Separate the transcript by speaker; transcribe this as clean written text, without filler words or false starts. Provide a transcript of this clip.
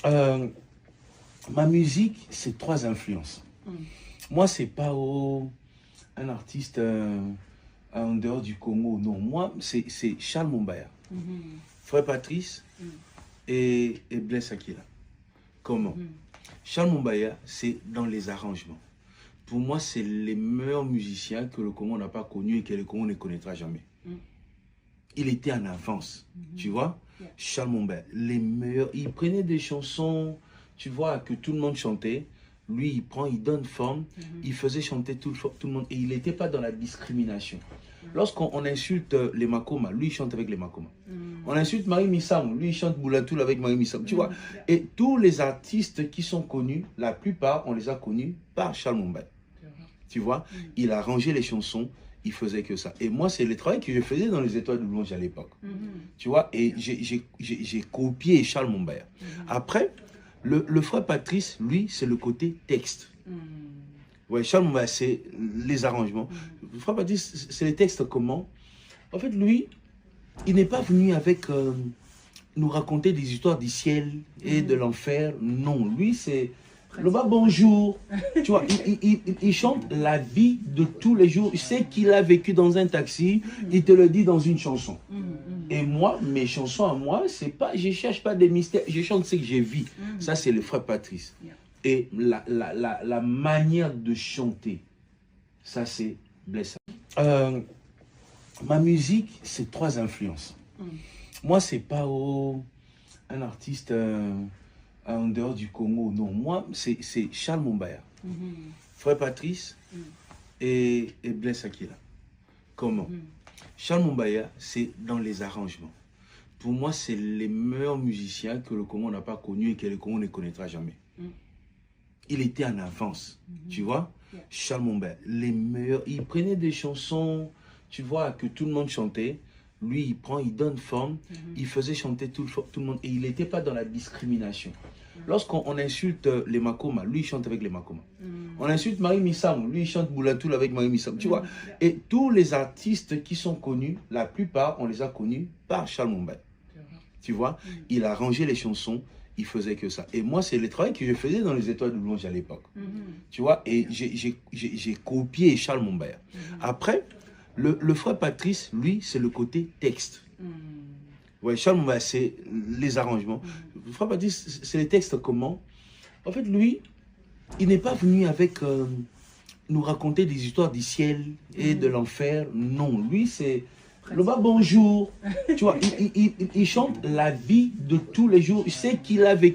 Speaker 1: Euh, Ma musique, c'est trois influences. Moi, c'est pas un artiste en dehors du Congo. Non, moi, c'est Charles Mumbaya, Frère Patrice et Blaise Akila. Comment? Charles Mumbaya, c'est dans les arrangements. Pour moi, c'est les meilleurs musiciens que le Congo n'a pas connus et que le Congo ne connaîtra jamais. Il était en avance, tu vois. Charles Mumbaya, les meilleurs. Il prenait des chansons, tu vois, que tout le monde chantait. Lui, il prend, il donne forme, il faisait chanter tout le monde. Et il n'était pas dans la discrimination. Lorsqu'on insulte les Makoma, lui, il chante avec les Makoma. On insulte Marie Missam, lui, il chante Boulatoul avec Marie Missam, tu vois. Et tous les artistes qui sont connus, la plupart, on les a connus par Charles Mumbaya. Tu vois, il a arrangé les chansons, il faisait que ça. Et moi, c'est le travail que je faisais dans les Étoiles de Louange à l'époque. Tu vois, et j'ai copié Charles Mumbaya. Après, le frère Patrice, lui, c'est le côté texte. Ouais, Charles Mumbaya, c'est les arrangements. Le frère Patrice, c'est les textes comment? En fait, lui, il n'est pas venu avec nous raconter des histoires du ciel et de l'enfer. Non, lui, c'est le bas bonjour. Tu vois, il chante la vie de tous les jours. Il sait qu'il a vécu dans un taxi, il te le dit dans une chanson. Et moi, mes chansons à moi, c'est pas, je cherche pas des mystères, je chante ce que j'ai vu. Ça, c'est le frère Patrice. Et la manière de chanter, ça, c'est Blaise. Ma musique, c'est trois influences. Moi, c'est pas un artiste en dehors du Congo. Non, moi, c'est Charles Mumbaya, Frère Patrice et Blaise Akila. Comment? Charles Mumbaya, c'est dans les arrangements. Pour moi, c'est les meilleurs musiciens que le Congo n'a pas connus et que le Congo ne connaîtra jamais. Il était en avance, tu vois. Charles Mumbaya, les meilleurs. Il prenait des chansons, tu vois, que tout le monde chantait. Lui, il prend, il donne forme, il faisait chanter tout le monde. Et il n'était pas dans la discrimination. Lorsqu'on insulte les Makoma, lui, il chante avec les Makoma. On insulte Marie Missam, lui, il chante Boulatoul avec Marie Missam, tu vois. Et tous les artistes qui sont connus, la plupart, on les a connus par Charles Mumbaya. Tu vois, il a arrangé les chansons, il faisait que ça. Et moi, c'est le travail que je faisais dans les Étoiles de Louange à l'époque. Tu vois, et j'ai copié Charles Mumbaya. Après, le frère Patrice, lui, c'est le côté texte. Ouais, Charles Mumbaya, c'est les arrangements. Le frère Patrice, c'est les textes comment? En fait, lui, il n'est pas venu avec nous raconter des histoires du ciel et de l'enfer. Non, lui, c'est le bas bonjour. Tu vois, il chante la vie de tous les jours. Il sait qu'il a vécu